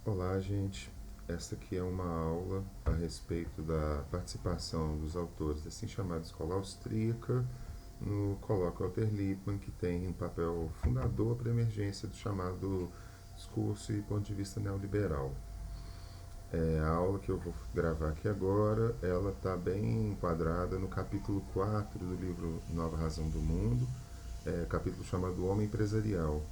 Olá, gente. Esta aqui é uma aula a respeito da participação dos autores da assim chamada Escola Austríaca no Colóquio Walter Lippmann, que tem um papel fundador para a emergência do chamado discurso e ponto de vista neoliberal. A aula que eu vou gravar aqui agora, ela está bem enquadrada no capítulo 4 do livro Nova Razão do Mundo, capítulo chamado Homem Empresarial.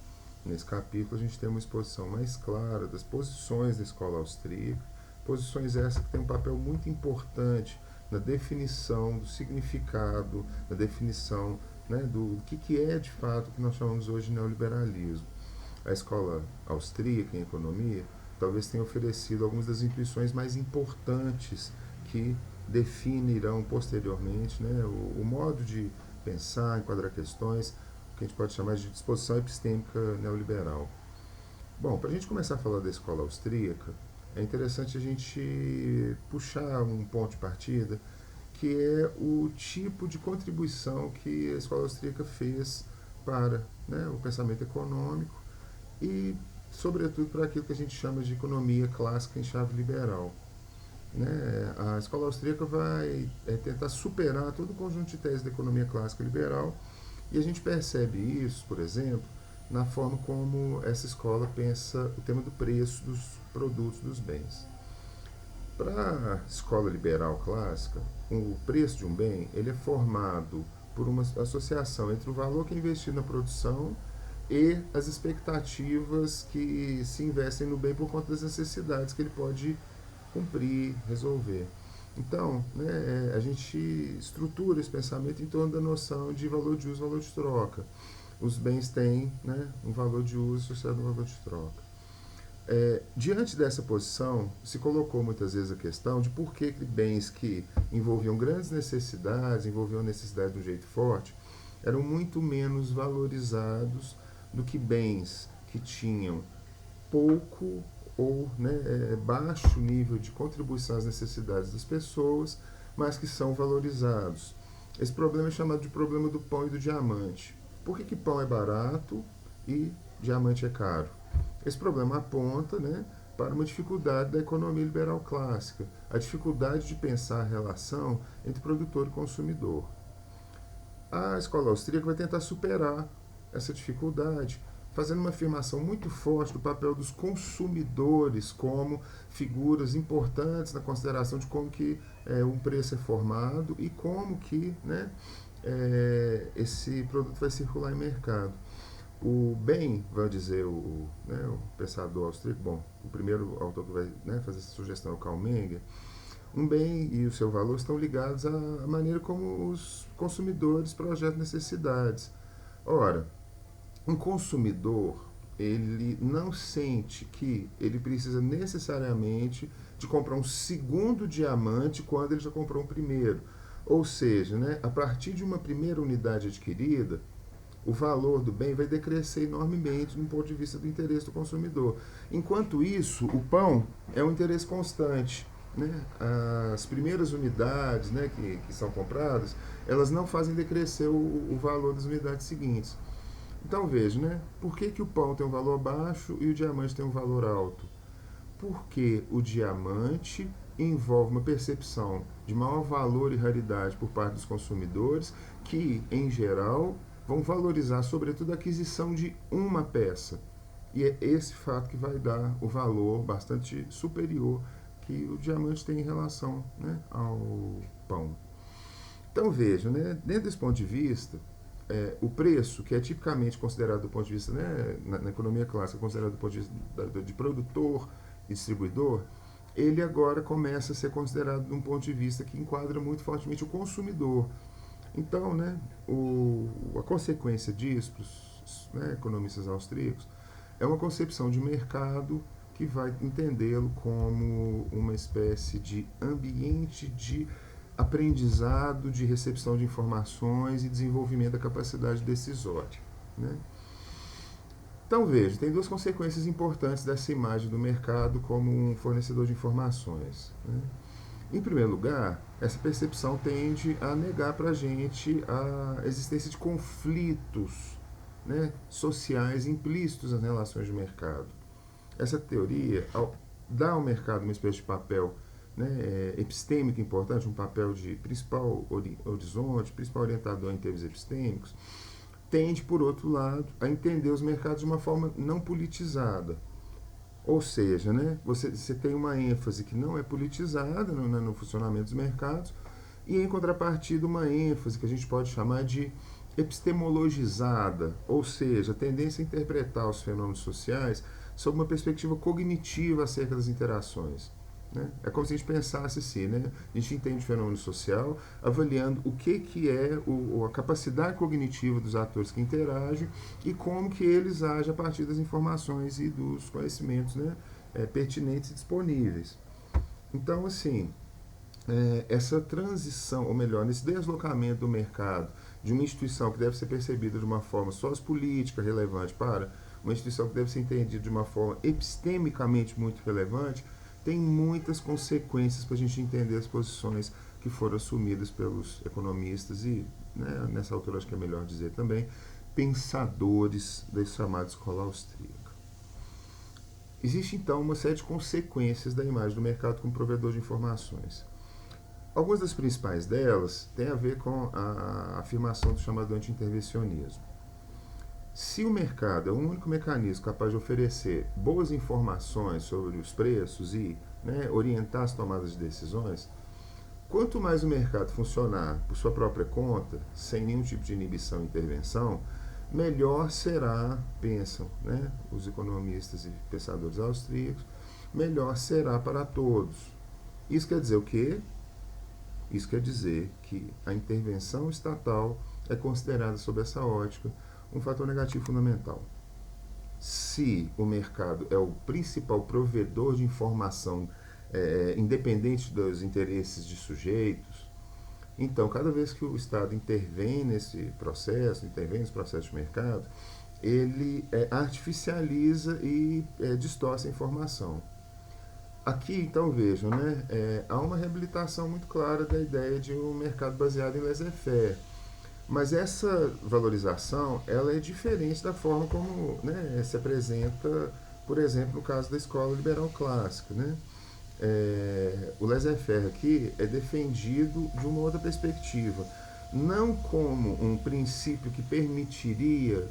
Nesse capítulo a gente tem uma exposição mais clara das posições da escola austríaca, posições essas que têm um papel muito importante na definição do significado, na definição, né, do que é de fato o que nós chamamos hoje de neoliberalismo. A escola austríaca em economia talvez tenha oferecido algumas das intuições mais importantes que definirão posteriormente, né, o modo de pensar, enquadrar questões, que a gente pode chamar de disposição epistêmica neoliberal. Bom, para a gente começar a falar da escola austríaca, é interessante a gente puxar um ponto de partida, que é o tipo de contribuição que a escola austríaca fez para, né, o pensamento econômico e, sobretudo, para aquilo que a gente chama de economia clássica em chave liberal. Né? A escola austríaca vai tentar superar todo o conjunto de teses da economia clássica liberal e a gente percebe isso, por exemplo, na forma como essa escola pensa o tema do preço dos produtos, dos bens. Para a escola liberal clássica, o preço de um bem ele é formado por uma associação entre o valor que é investido na produção e as expectativas que se investem no bem por conta das necessidades que ele pode cumprir, resolver. Então, né, a gente estrutura esse pensamento em torno da noção de valor de uso e valor de troca. Os bens têm, né, um valor de uso associado a um valor de troca. Diante dessa posição, se colocou muitas vezes a questão de por que bens que envolviam grandes necessidades, envolviam necessidade de um jeito forte, eram muito menos valorizados do que bens que tinham pouco ou, né, baixo nível de contribuição às necessidades das pessoas, mas que são valorizados. Esse problema é chamado de problema do pão e do diamante. Por que pão é barato e diamante é caro? Esse problema aponta, né, para uma dificuldade da economia liberal clássica, a dificuldade de pensar a relação entre produtor e consumidor. A escola austríaca vai tentar superar essa dificuldade, fazendo uma afirmação muito forte do papel dos consumidores como figuras importantes na consideração de como que um preço é formado e como que, né, esse produto vai circular em mercado. O bem, vai dizer o pensador austríaco, bom, o primeiro autor que vai, né, fazer essa sugestão é o Karl Menger, um bem e o seu valor estão ligados à maneira como os consumidores projetam necessidades. Ora, um consumidor, ele não sente que ele precisa necessariamente de comprar um segundo diamante quando ele já comprou um primeiro. Ou seja, né, a partir de uma primeira unidade adquirida, o valor do bem vai decrescer enormemente do ponto de vista do interesse do consumidor. Enquanto isso, o pão é um interesse constante. Né? As primeiras unidades, né, que são compradas, elas não fazem decrescer o valor das unidades seguintes. Então veja, né? Por que o pão tem um valor baixo e o diamante tem um valor alto? Porque o diamante envolve uma percepção de maior valor e raridade por parte dos consumidores, que, em geral, vão valorizar, sobretudo, a aquisição de uma peça. E é esse fato que vai dar o valor bastante superior que o diamante tem em relação, né, ao pão. Então veja, né, dentro desse ponto de vista, o preço, que é tipicamente considerado do ponto de vista, né, na economia clássica, considerado do ponto de vista de produtor e distribuidor, ele agora começa a ser considerado de um ponto de vista que enquadra muito fortemente o consumidor. Então, né, a consequência disso, para os, né, economistas austríacos, é uma concepção de mercado que vai entendê-lo como uma espécie de ambiente de aprendizado, de recepção de informações e desenvolvimento da capacidade decisória. Né? Então veja, tem duas consequências importantes dessa imagem do mercado como um fornecedor de informações. Né? Em primeiro lugar, essa percepção tende a negar para a gente a existência de conflitos, né, sociais implícitos nas relações de mercado. essa teoria dá ao mercado uma espécie de papel, né, epistêmico importante, um papel de principal horizonte, principal orientador em termos epistêmicos, tende, por outro lado, a entender os mercados de uma forma não politizada. Ou seja, né, você tem uma ênfase que não é politizada no funcionamento dos mercados, e em contrapartida uma ênfase que a gente pode chamar de epistemologizada, ou seja, a tendência a interpretar os fenômenos sociais sob uma perspectiva cognitiva acerca das interações. Né? É como se a gente pensasse assim, né? A gente entende o fenômeno social avaliando o que é a capacidade cognitiva dos atores que interagem e como que eles agem a partir das informações e dos conhecimentos, né, pertinentes e disponíveis. Então, assim, essa transição, ou melhor, nesse deslocamento do mercado de uma instituição que deve ser percebida de uma forma sociopolítica relevante para uma instituição que deve ser entendida de uma forma epistemicamente muito relevante, tem muitas consequências para a gente entender as posições que foram assumidas pelos economistas e, né, nessa altura acho que é melhor dizer também, pensadores da chamada escola austríaca. Existe então uma série de consequências da imagem do mercado como provedor de informações. Algumas das principais delas têm a ver com a afirmação do chamado anti-intervencionismo. Se o mercado é o único mecanismo capaz de oferecer boas informações sobre os preços e, né, orientar as tomadas de decisões, quanto mais o mercado funcionar por sua própria conta, sem nenhum tipo de inibição e intervenção, melhor será, pensam, né, os economistas e pensadores austríacos, melhor será para todos. Isso quer dizer o quê? Isso quer dizer que a intervenção estatal é considerada, sob essa ótica, um fator negativo fundamental. Se o mercado é o principal provedor de informação, independente dos interesses de sujeitos, então, cada vez que o Estado intervém nesse processo, intervém nesse processo de mercado, ele artificializa e distorce a informação. Aqui, então, vejam, né, há uma reabilitação muito clara da ideia de um mercado baseado em laissez-faire. Mas essa valorização, ela é diferente da forma como, né, se apresenta, por exemplo, no caso da escola liberal clássica. Né? O laissez-faire aqui é defendido de uma outra perspectiva, não como um princípio que permitiria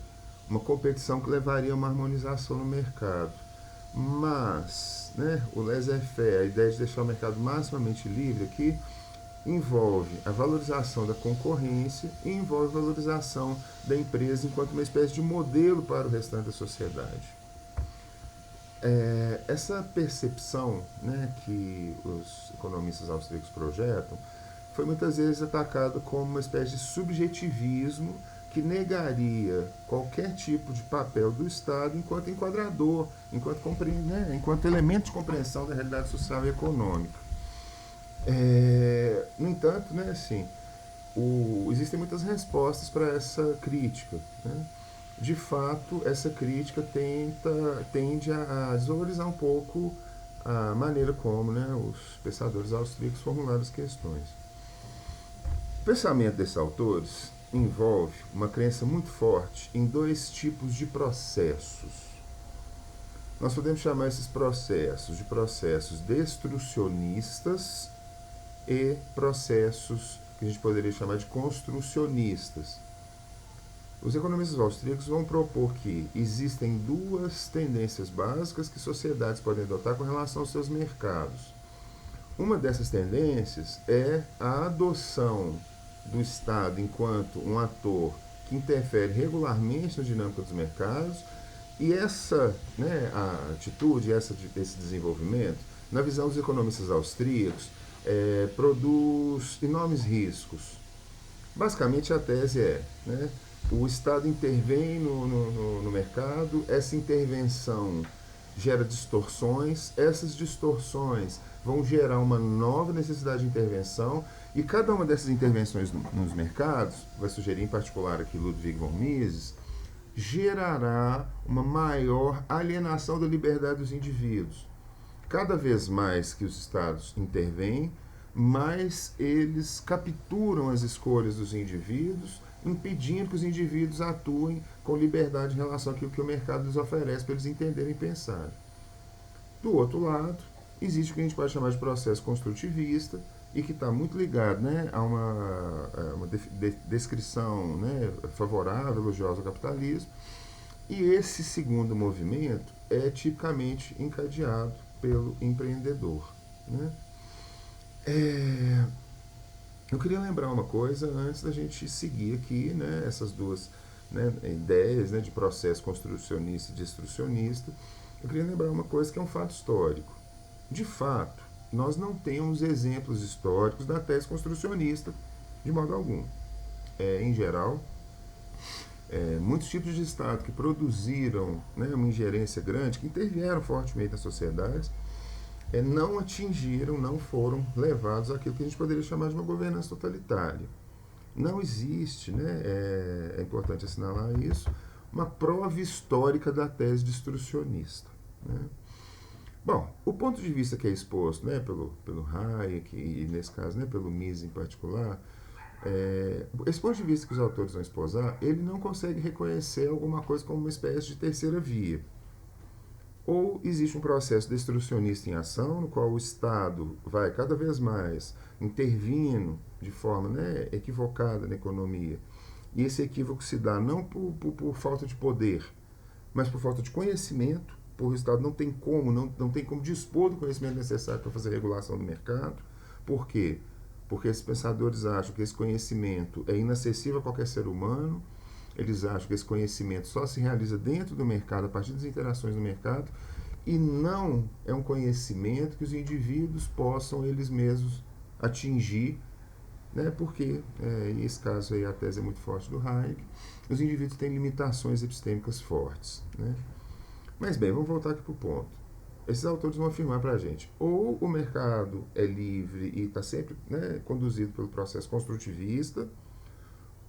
uma competição que levaria a uma harmonização no mercado, mas, né, o laissez-faire, a ideia de deixar o mercado maximamente livre aqui, envolve a valorização da concorrência e envolve a valorização da empresa enquanto uma espécie de modelo para o restante da sociedade. Essa percepção, né, que os economistas austríacos projetam foi muitas vezes atacada como uma espécie de subjetivismo que negaria qualquer tipo de papel do Estado enquanto enquadrador, enquanto elemento de compreensão da realidade social e econômica. No entanto, né, assim, existem muitas respostas para essa crítica. Né? De fato, essa crítica tende a desvalorizar um pouco a maneira como, né, os pensadores austríacos formularam as questões. O pensamento desses autores envolve uma crença muito forte em dois tipos de processos. Nós podemos chamar esses processos de processos destrucionistas e processos que a gente poderia chamar de construcionistas. Os economistas austríacos vão propor que existem duas tendências básicas que sociedades podem adotar com relação aos seus mercados. Uma dessas tendências é a adoção do Estado enquanto um ator que interfere regularmente na dinâmica dos mercados, e essa, né, a atitude, esse desenvolvimento, na visão dos economistas austríacos, produz enormes riscos. Basicamente, a tese é, né, o Estado intervém no mercado, essa intervenção gera distorções, essas distorções vão gerar uma nova necessidade de intervenção, e cada uma dessas intervenções nos mercados, vai sugerir em particular aqui Ludwig von Mises, gerará uma maior alienação da liberdade dos indivíduos. Cada vez mais que os Estados intervêm, mais eles capturam as escolhas dos indivíduos, impedindo que os indivíduos atuem com liberdade em relação àquilo que o mercado lhes oferece para eles entenderem e pensarem. Do outro lado, existe o que a gente pode chamar de processo construtivista e que está muito ligado, né, a uma descrição, né, favorável, elogiosa ao capitalismo. E esse segundo movimento é tipicamente encadeado pelo empreendedor. Né? É, eu queria lembrar uma coisa antes da gente seguir aqui, né, essas duas, né, ideias, né, de processo construcionista e destrucionista. Eu queria lembrar uma coisa que é um fato histórico. De fato, nós não temos exemplos históricos da tese construcionista de modo algum. Em geral, muitos tipos de Estado que produziram, né, uma ingerência grande, que intervieram fortemente nas sociedades, não atingiram, não foram levados àquilo que a gente poderia chamar de uma governança totalitária. Não existe, né, é importante assinalar isso, uma prova histórica da tese destrucionista. Né? Bom, o ponto de vista que é exposto, né, pelo Hayek e, nesse caso, né, pelo Mises em particular, esse ponto de vista que os autores vão esposar, ele não consegue reconhecer alguma coisa como uma espécie de terceira via. Ou existe um processo destrucionista em ação, no qual o Estado vai cada vez mais intervindo de forma, né, equivocada na economia. E esse equívoco se dá não por falta de poder, mas por falta de conhecimento, por o Estado não tem como dispor do conhecimento necessário para fazer a regulação do mercado. Por quê? Porque esses pensadores acham que esse conhecimento é inacessível a qualquer ser humano, eles acham que esse conhecimento só se realiza dentro do mercado, a partir das interações no mercado, e não é um conhecimento que os indivíduos possam eles mesmos atingir, né? Porque, nesse caso aí a tese é muito forte do Hayek, os indivíduos têm limitações epistêmicas fortes. Né? Mas bem, vamos voltar aqui para o ponto. Esses autores vão afirmar para a gente, ou o mercado é livre e está sempre, né, conduzido pelo processo construtivista,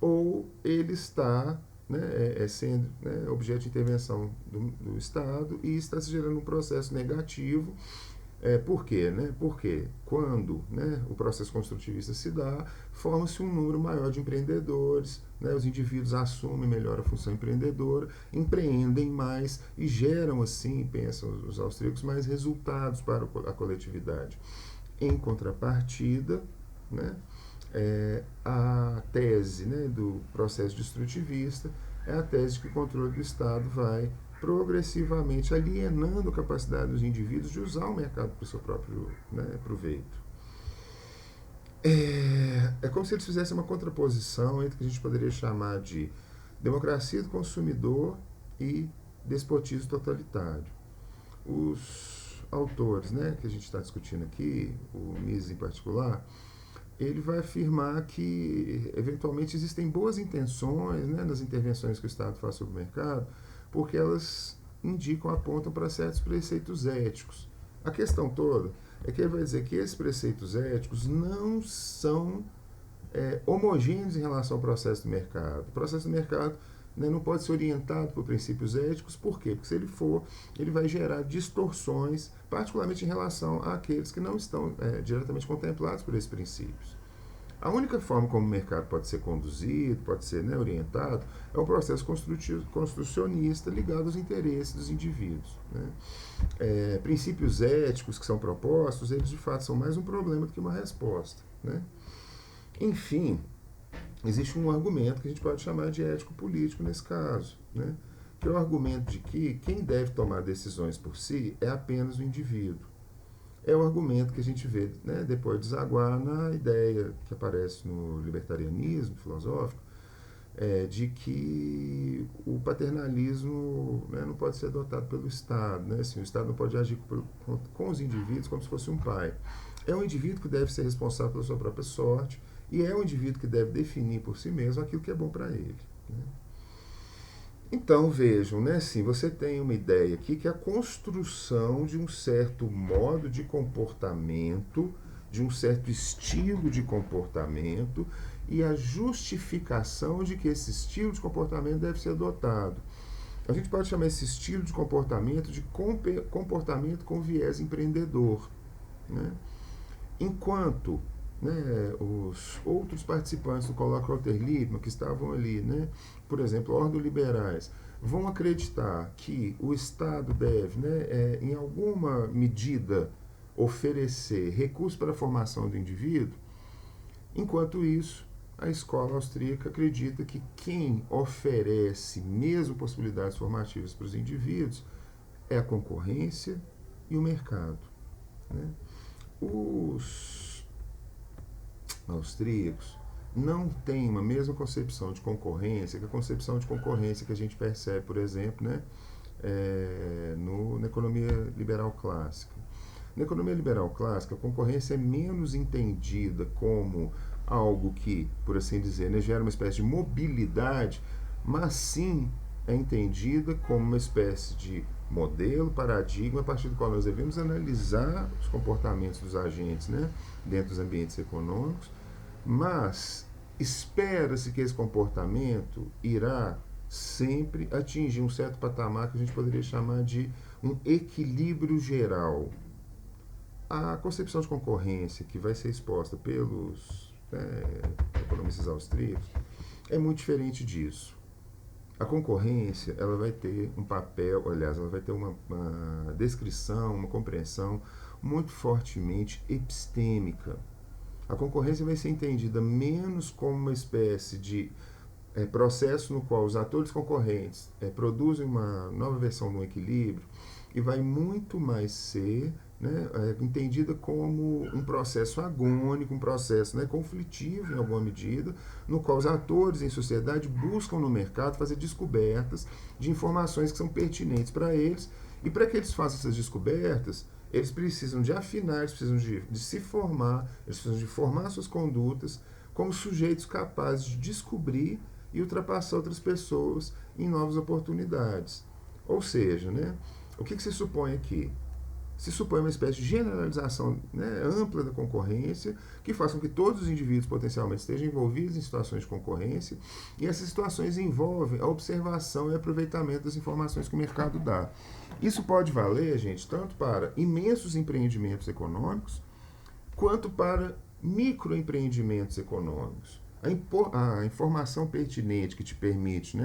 ou ele está, né, sendo, né, objeto de intervenção do Estado e está se gerando um processo negativo. Por quê? Né? Porque quando, né, o processo construtivista se dá, forma-se um número maior de empreendedores, né, os indivíduos assumem melhor a função empreendedora, empreendem mais e geram, assim, pensam os austríacos, mais resultados para a coletividade. Em contrapartida, né, a tese, né, do processo destrutivista é a tese de que o controle do Estado vai progressivamente alienando a capacidade dos indivíduos de usar o mercado para o seu próprio, né, proveito. É como se eles fizessem uma contraposição entre o que a gente poderia chamar de democracia do consumidor e despotismo totalitário. Os autores, né, que a gente está discutindo aqui, o Mises em particular, ele vai afirmar que eventualmente existem boas intenções, né, nas intervenções que o Estado faz sobre o mercado, porque elas indicam, apontam para certos preceitos éticos. A questão toda é que ele vai dizer que esses preceitos éticos não são homogêneos em relação ao processo do mercado. O processo do mercado, né, não pode ser orientado por princípios éticos, por quê? Porque se ele for, ele vai gerar distorções, particularmente em relação àqueles que não estão diretamente contemplados por esses princípios. A única forma como o mercado pode ser conduzido, pode ser, né, orientado, é o processo construcionista ligado aos interesses dos indivíduos. Né? Princípios éticos que são propostos, eles de fato são mais um problema do que uma resposta. Né? Enfim, existe um argumento que a gente pode chamar de ético-político nesse caso, né? Que é o argumento de que quem deve tomar decisões por si é apenas o indivíduo. É o argumento que a gente vê, né, depois desaguar na ideia que aparece no libertarianismo filosófico, de que o paternalismo, né, não pode ser adotado pelo Estado. Né? Assim, o Estado não pode agir com os indivíduos como se fosse um pai. É o indivíduo que deve ser responsável pela sua própria sorte e é o indivíduo que deve definir por si mesmo aquilo que é bom para ele. Né? Então vejam, né, assim, você tem uma ideia aqui que é a construção de um certo modo de comportamento, de um certo estilo de comportamento e a justificação de que esse estilo de comportamento deve ser adotado. A gente pode chamar esse estilo de comportamento de comportamento com viés empreendedor. Né? Enquanto, né, os outros participantes do colóquio Walter Lippmann, que estavam ali, né, por exemplo, ordoliberais, vão acreditar que o Estado deve, em alguma medida, oferecer recursos para a formação do indivíduo. Enquanto isso, a escola austríaca acredita que quem oferece mesmo possibilidades formativas para os indivíduos é a concorrência e o mercado. Né? Os austríacos não têm uma mesma concepção de concorrência que a concepção de concorrência que a gente percebe, por exemplo, na economia liberal clássica. Na economia liberal clássica, a concorrência é menos entendida como algo que, por assim dizer, gera uma espécie de mobilidade, mas sim é entendida como uma espécie de modelo, paradigma, a partir do qual nós devemos analisar os comportamentos dos agentes dentro dos ambientes econômicos, mas espera-se que esse comportamento irá sempre atingir um certo patamar que a gente poderia chamar de um equilíbrio geral. A concepção de concorrência que vai ser exposta pelos economistas austríacos é muito diferente disso. A concorrência, ela vai ter um papel, aliás, ela vai ter uma descrição, uma compreensão muito fortemente epistêmica. A concorrência vai ser entendida menos como uma espécie de processo no qual os atores concorrentes produzem uma nova versão do equilíbrio e vai muito mais ser entendida como um processo agônico, um processo conflitivo em alguma medida, no qual os atores em sociedade buscam no mercado fazer descobertas de informações que são pertinentes para eles, e para que eles façam essas descobertas, eles precisam de afinar, eles precisam de se formar, eles precisam de formar suas condutas como sujeitos capazes de descobrir e ultrapassar outras pessoas em novas oportunidades. Ou seja, o que se supõe aqui? Se supõe uma espécie de generalização ampla da concorrência, que faça com que todos os indivíduos potencialmente estejam envolvidos em situações de concorrência, e essas situações envolvem a observação e aproveitamento das informações que o mercado dá. Isso pode valer, gente, tanto para imensos empreendimentos econômicos, quanto para microempreendimentos econômicos. A informação pertinente que te permite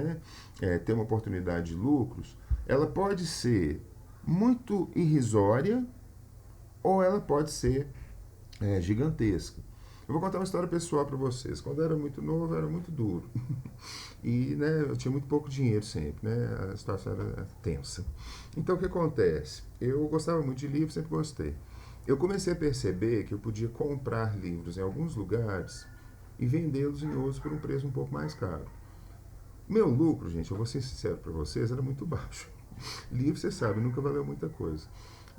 ter uma oportunidade de lucros, ela pode ser muito irrisória ou ela pode ser gigantesca. Eu vou contar uma história pessoal para vocês. Quando eu era muito novo, eu era muito duro. E eu tinha muito pouco dinheiro sempre. A situação era tensa. Então, o que acontece? Eu gostava muito de livros, sempre gostei. Eu comecei a perceber que eu podia comprar livros em alguns lugares e vendê-los em outros por um preço um pouco mais caro. Meu lucro, gente, eu vou ser sincero para vocês, era muito baixo. Livro, você sabe, nunca valeu muita coisa.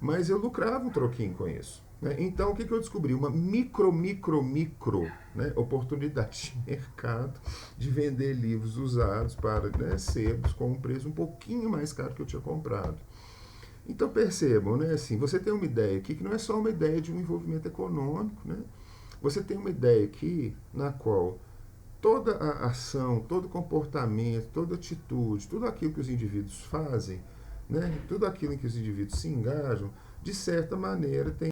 Mas eu lucrava um troquinho com isso. Então, o que eu descobri? Uma micro oportunidade de mercado de vender livros usados para sebos com um preço um pouquinho mais caro que eu tinha comprado. Então, percebam, assim, você tem uma ideia aqui que não é só uma ideia de um envolvimento econômico, Você tem uma ideia aqui na qual toda a ação, todo comportamento, toda atitude, tudo aquilo que os indivíduos fazem, tudo aquilo em que os indivíduos se engajam, de certa maneira tem